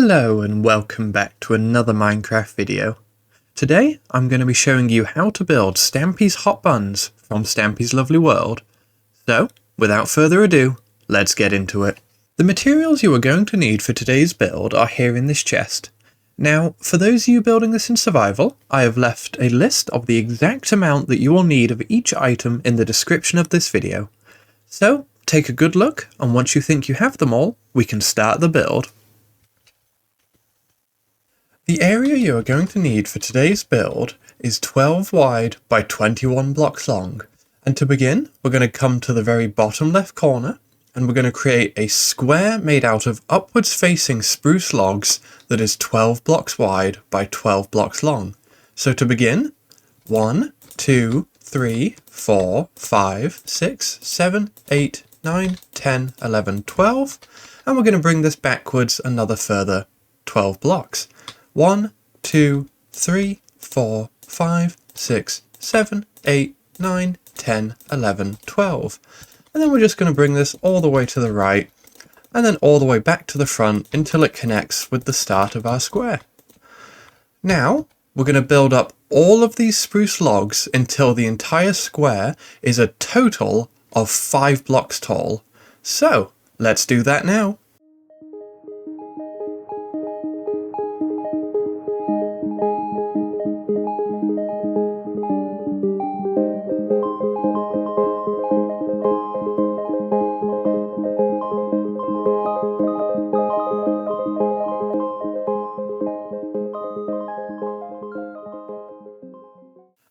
Hello and welcome back to another Minecraft video. Today I'm going to be showing you how to build Stampy's Hot Buns from Stampy's Lovely World. So, without further ado, let's get into it. The materials you are going to need for today's build are here in this chest. Now, for those of you building this in survival, I have left a list of the exact amount that you will need of each item in the description of this video. So, take a good look, and once you think you have them all, we can start the build. The area you are going to need for today's build is 12 wide by 21 blocks long. And to begin, we're going to come to the very bottom left corner, and we're going to create a square made out of upwards facing spruce logs that is 12 blocks wide by 12 blocks long. So to begin, 1, 2, 3, 4, 5, 6, 7, 8, 9, 10, 11, 12, and we're going to bring this backwards another further 12 blocks. 1, 2, 3, 4, 5, 6, 7, 8, 9, 10, 11, 12. And then we're just going to bring this all the way to the right, and then all the way back to the front until it connects with the start of our square. Now, we're going to build up all of these spruce logs until the entire square is a total of 5 blocks tall. So, let's do that now.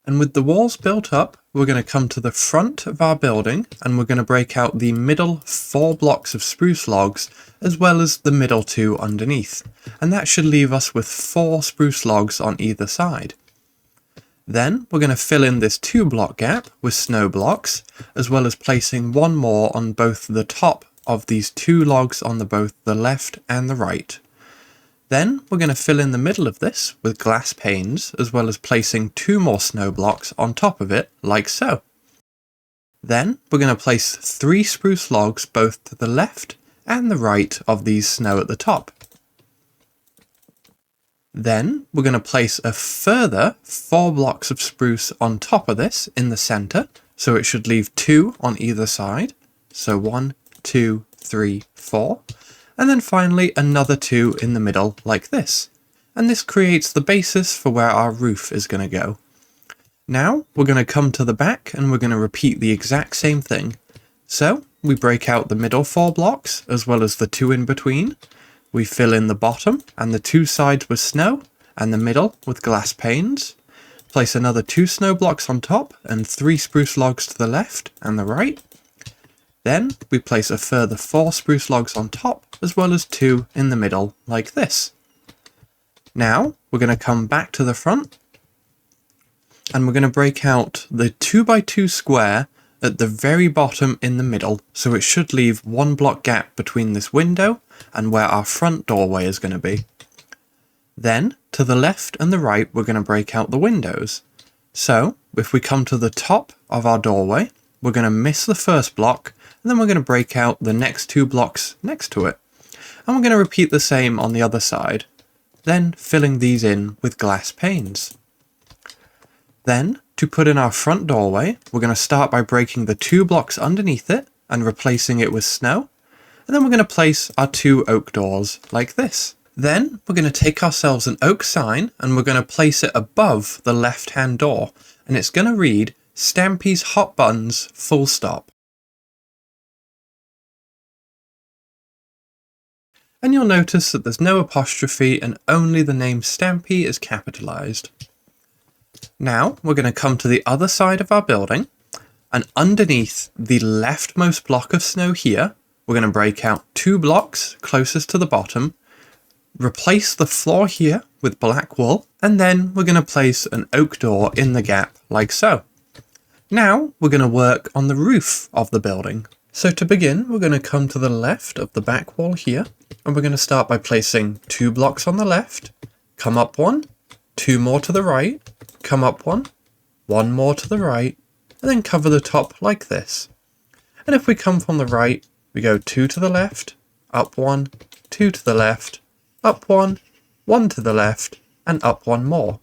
And with the walls built up, we're going to come to the front of our building and we're going to break out the middle 4 blocks of spruce logs as well as the middle 2 underneath. And that should leave us with 4 spruce logs on either side. Then we're going to fill in this 2 block gap with snow blocks, as well as placing 1 more on both the top of these 2 logs on both the left and the right. Then we're going to fill in the middle of this with glass panes, as well as placing 2 more snow blocks on top of it, like so. Then we're going to place 3 spruce logs both to the left and the right of these snow at the top. Then we're going to place a further 4 blocks of spruce on top of this in the centre, so it should leave 2 on either side. So 1, 2, 3, 4. And then finally another 2 in the middle like this. And this creates the basis for where our roof is going to go. Now we're going to come to the back and we're going to repeat the exact same thing. So we break out the middle 4 blocks as well as the 2 in between. We fill in the bottom and the 2 sides with snow and the middle with glass panes. Place another 2 snow blocks on top and 3 spruce logs to the left and the right. Then we place a further 4 spruce logs on top, as well as 2 in the middle, like this. Now, we're going to come back to the front, and we're going to break out the 2x2 square at the very bottom in the middle, so it should leave 1 block gap between this window and where our front doorway is going to be. Then, to the left and the right, we're going to break out the windows. So, if we come to the top of our doorway, we're going to miss the first block, and then we're going to break out the next 2 blocks next to it. And we're going to repeat the same on the other side, then filling these in with glass panes. Then, to put in our front doorway, we're going to start by breaking the 2 blocks underneath it and replacing it with snow. And then we're going to place our 2 oak doors like this. Then, we're going to take ourselves an oak sign and we're going to place it above the left-hand door. And it's going to read, Stampy's Hot Buns, full stop. And you'll notice that there's no apostrophe and only the name Stampy is capitalized. Now we're going to come to the other side of our building, and underneath the leftmost block of snow here, we're going to break out 2 blocks closest to the bottom, replace the floor here with black wool, and then we're going to place an oak door in the gap like so. Now we're going to work on the roof of the building. So to begin, we're going to come to the left of the back wall here, and we're going to start by placing 2 blocks on the left, come up 1, 2 more to the right, come up 1, 1 more to the right, and then cover the top like this. And if we come from the right, we go 2 to the left, up 1, 2 to the left, up one, one to the left, and up one more.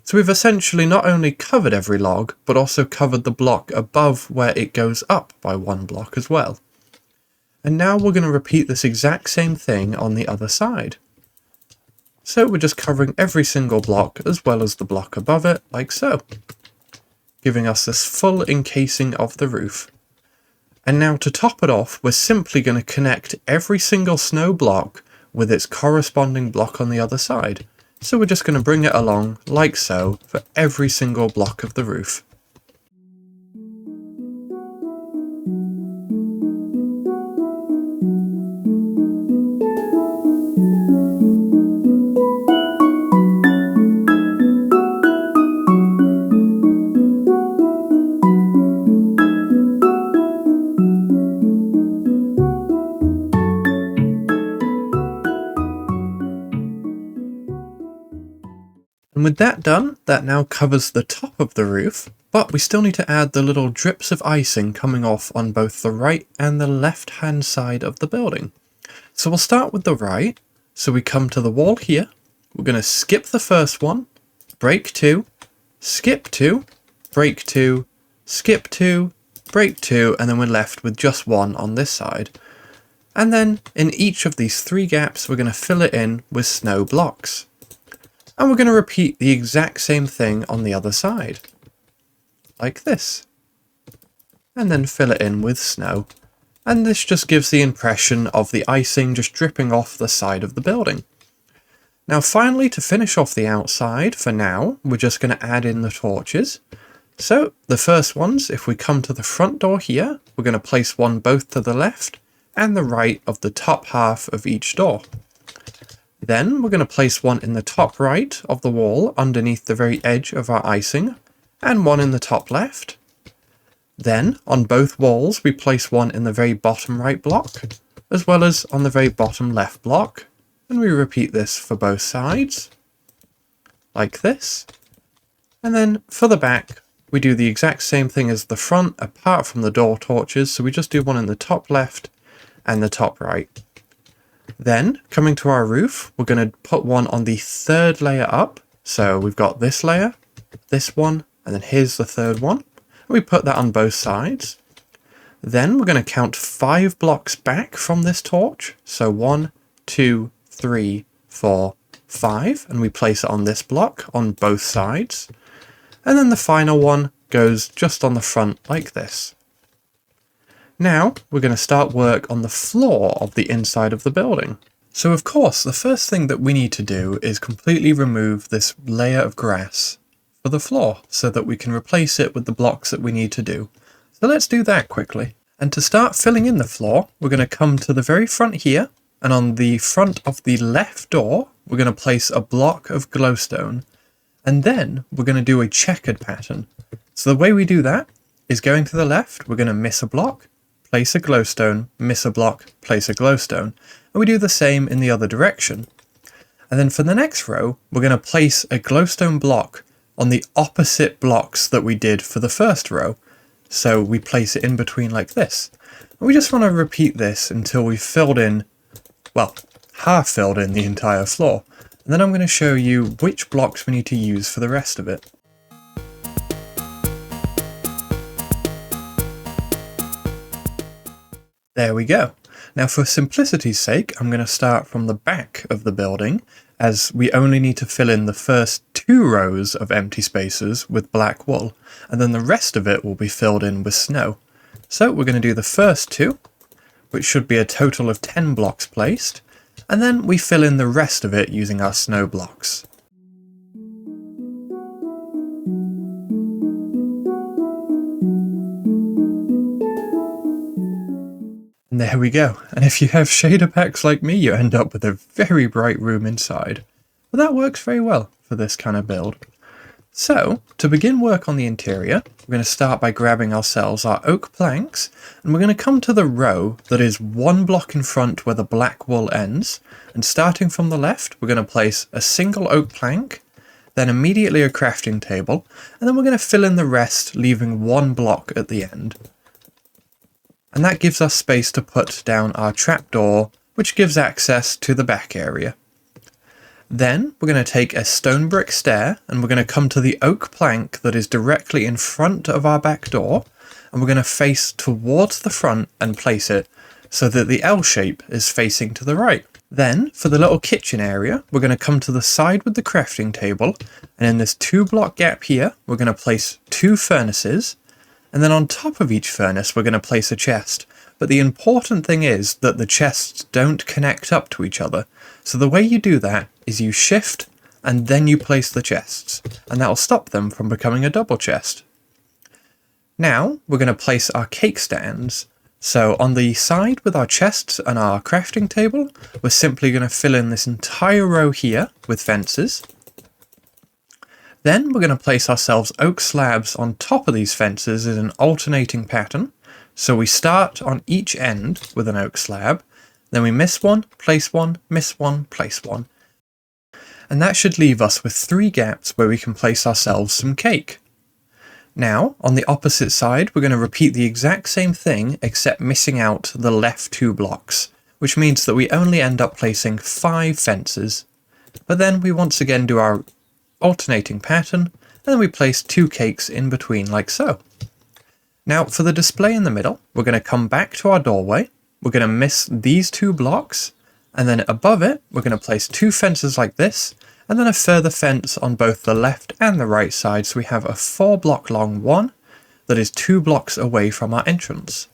So we've essentially not only covered every log, but also covered the block above where it goes up by one block as well. And now we're going to repeat this exact same thing on the other side. So we're just covering every single block as well as the block above it, like so, giving us this full encasing of the roof. And now to top it off, we're simply going to connect every single snow block with its corresponding block on the other side. So we're just going to bring it along like so for every single block of the roof. And with that done, that now covers the top of the roof, but we still need to add the little drips of icing coming off on both the right and the left hand side of the building. So we'll start with the right, so we come to the wall here, we're going to skip the first one, break 2, skip 2, break 2, skip 2, break 2, and then we're left with just one on this side. And then in each of these 3 gaps we're going to fill it in with snow blocks. And we're going to repeat the exact same thing on the other side, like this, and then fill it in with snow. And this just gives the impression of the icing just dripping off the side of the building. Now finally, to finish off the outside, for now, we're just going to add in the torches. So the first ones, if we come to the front door here, we're going to place one both to the left and the right of the top half of each door. Then we're going to place one in the top right of the wall underneath the very edge of our icing, and one in the top left. Then on both walls we place one in the very bottom right block, as well as on the very bottom left block, and we repeat this for both sides, like this. And then for the back we do the exact same thing as the front apart from the door torches, so we just do one in the top left and the top right. Then, coming to our roof, we're going to put one on the 3rd layer up. So we've got this layer, this one, and then here's the 3rd one. We put that on both sides. Then we're going to count 5 blocks back from this torch. So 1, 2, 3, 4, 5. And we place it on this block on both sides. And then the final one goes just on the front like this. Now, we're going to start work on the floor of the inside of the building. So of course, the first thing that we need to do is completely remove this layer of grass for the floor so that we can replace it with the blocks that we need to do. So let's do that quickly. And to start filling in the floor, we're going to come to the very front here, and on the front of the left door, we're going to place a block of glowstone. And then we're going to do a checkered pattern. So the way we do that is going to the left, we're going to miss a block, place a glowstone, miss a block, place a glowstone. And we do the same in the other direction. And then for the next row, we're going to place a glowstone block on the opposite blocks that we did for the first row. So we place it in between like this. And we just want to repeat this until we've filled in, well, half filled in the entire floor. And then I'm going to show you which blocks we need to use for the rest of it. There we go. Now for simplicity's sake, I'm going to start from the back of the building, as we only need to fill in the first 2 rows of empty spaces with black wool, and then the rest of it will be filled in with snow. So we're going to do the first 2, which should be a total of 10 blocks placed, and then we fill in the rest of it using our snow blocks. And there we go. And if you have shader packs like me, you end up with a very bright room inside. But that works very well for this kind of build. So, to begin work on the interior, we're going to start by grabbing ourselves our oak planks, and we're going to come to the row that is 1 block in front where the black wool ends, and starting from the left, we're going to place a single oak plank, then immediately a crafting table, and then we're going to fill in the rest, leaving 1 block at the end. And that gives us space to put down our trapdoor, which gives access to the back area. Then we're going to take a stone brick stair and we're going to come to the oak plank that is directly in front of our back door, and we're going to face towards the front and place it so that the L shape is facing to the right. Then for the little kitchen area, we're going to come to the side with the crafting table, and in this 2-block gap here, we're going to place 2 furnaces, and then on top of each furnace, we're going to place a chest. But the important thing is that the chests don't connect up to each other. So the way you do that is you shift and then you place the chests, and that'll stop them from becoming a double chest. Now we're going to place our cake stands. So on the side with our chests and our crafting table, we're simply going to fill in this entire row here with fences. Then we're going to place ourselves oak slabs on top of these fences in an alternating pattern. So we start on each end with an oak slab, then we miss one, place one, miss one, place one. And that should leave us with 3 gaps where we can place ourselves some cake. Now, on the opposite side, we're going to repeat the exact same thing, except missing out the left 2 blocks, which means that we only end up placing 5 fences. But then we once again do our alternating pattern, and then we place 2 cakes in between like so. Now, for the display in the middle, we're going to come back to our doorway, we're going to miss these 2 blocks, and then above it, we're going to place 2 fences like this, and then a further fence on both the left and the right side, so we have a 4-block long one that is 2 blocks away from our entrance.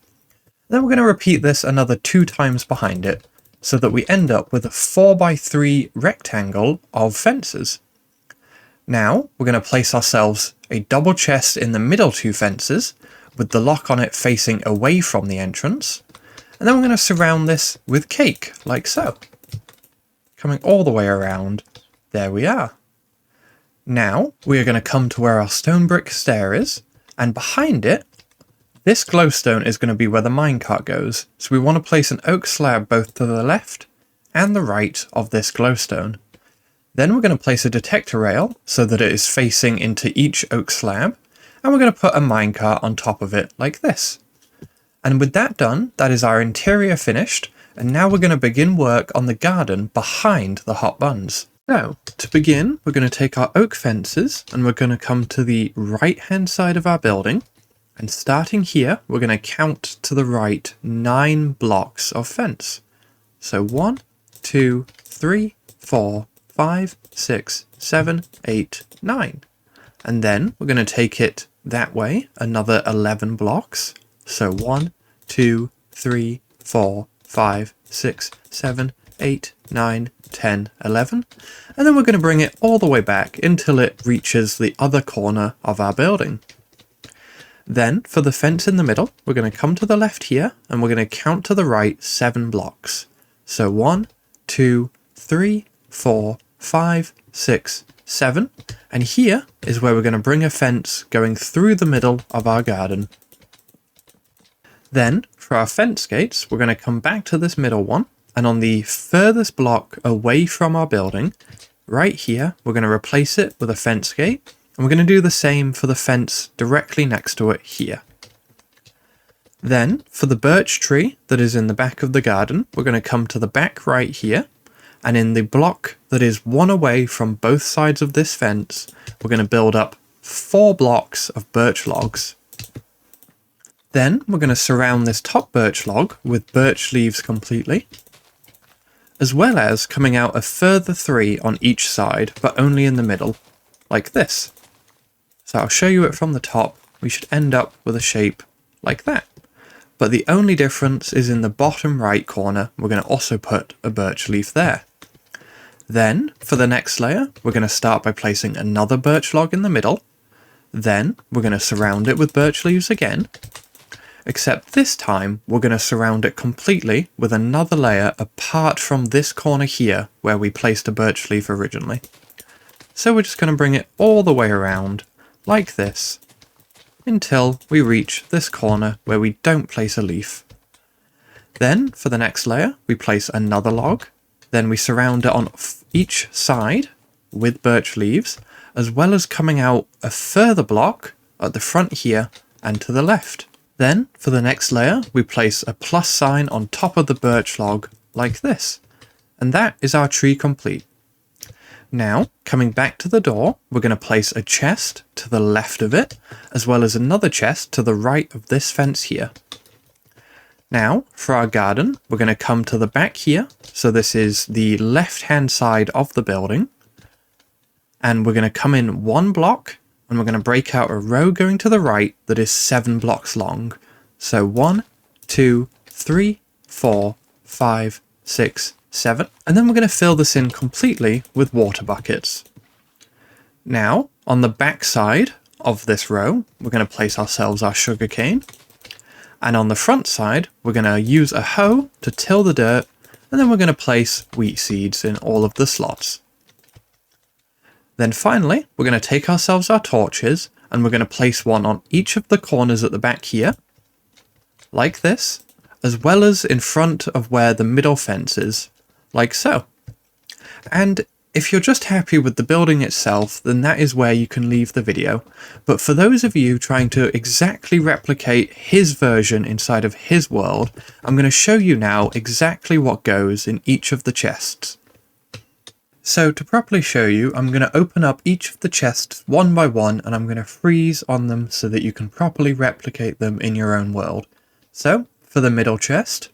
Then we're going to repeat this another 2 times behind it, so that we end up with a 4x3 rectangle of fences. Now we're going to place ourselves a double chest in the middle 2 fences, with the lock on it facing away from the entrance, and then we're going to surround this with cake, like so. Coming all the way around. There we are. Now we are going to come to where our stone brick stair is, and behind it, this glowstone is going to be where the minecart goes. So we want to place an oak slab both to the left and the right of this glowstone. Then we're going to place a detector rail so that it is facing into each oak slab, and we're going to put a minecart on top of it like this. And with that done, that is our interior finished, and now we're going to begin work on the garden behind the hot buns. Now, to begin, we're going to take our oak fences and we're going to come to the right-hand side of our building. And starting here, we're going to count to the right 9 blocks of fence. So 1, 2, 3, 4, 5, 6, 7, 8, 9. And then we're going to take it that way, another 11 blocks. So 1, 2, 3, 4, 5, 6, 7, 8, 9, 10, 11. And then we're going to bring it all the way back until it reaches the other corner of our building. Then, for the fence in the middle, we're going to come to the left here, and we're going to count to the right 7 blocks. So 1, 2, 3, 4, 5, 6, 7. And here is where we're going to bring a fence going through the middle of our garden. Then, for our fence gates, we're going to come back to this middle one, and on the furthest block away from our building, right here, we're going to replace it with a fence gate, and we're going to do the same for the fence directly next to it here. Then, for the birch tree that is in the back of the garden, we're going to come to the back right here, and in the block that is one away from both sides of this fence, we're going to build up 4 blocks of birch logs. Then, we're going to surround this top birch log with birch leaves completely, as well as coming out a further 3 on each side, but only in the middle, like this. So I'll show you it from the top. We should end up with a shape like that. But the only difference is in the bottom right corner, we're going to also put a birch leaf there. Then, for the next layer, we're going to start by placing another birch log in the middle. Then, we're going to surround it with birch leaves again. Except this time, we're going to surround it completely with another layer apart from this corner here, where we placed a birch leaf originally. So we're just going to bring it all the way around, like this, until we reach this corner where we don't place a leaf. Then, for the next layer, we place another log. Then we surround it on each side with birch leaves, as well as coming out a further block at the front here and to the left. Then, for the next layer, we place a plus sign on top of the birch log, like this. And that is our tree complete. Now, coming back to the door, we're going to place a chest to the left of it, as well as another chest to the right of this fence here. Now, for our garden, we're going to come to the back here. So this is the left-hand side of the building. And we're going to come in 1 block, and we're going to break out a row going to the right that is 7 blocks long. So 1, 2, 3, 4, 5, 6, 7. And then we're going to fill this in completely with water buckets. Now, on the back side of this row, we're going to place ourselves our sugarcane. And on the front side, we're going to use a hoe to till the dirt, and then we're going to place wheat seeds in all of the slots. Then finally, we're going to take ourselves our torches, and we're going to place one on each of the corners at the back here, like this, as well as in front of where the middle fence is, like so. And if you're just happy with the building itself, then that is where you can leave the video. But for those of you trying to exactly replicate his version inside of his world, I'm going to show you now exactly what goes in each of the chests. So to properly show you, I'm going to open up each of the chests one by one, and I'm going to freeze on them so that you can properly replicate them in your own world. So, for the middle chest,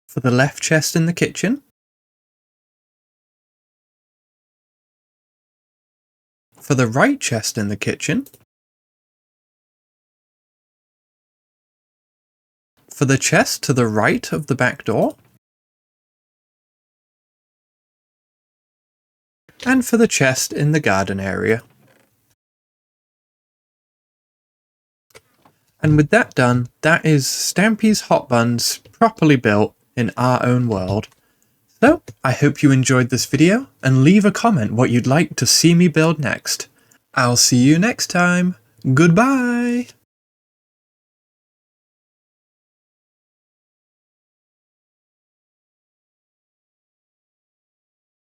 for the left chest in the kitchen, for the right chest in the kitchen, for the chest to the right of the back door, and for the chest in the garden area. And with that done, that is Stampy's Hot Buns properly built in our own world. So, I hope you enjoyed this video, and leave a comment what you'd like to see me build next. I'll see you next time. Goodbye!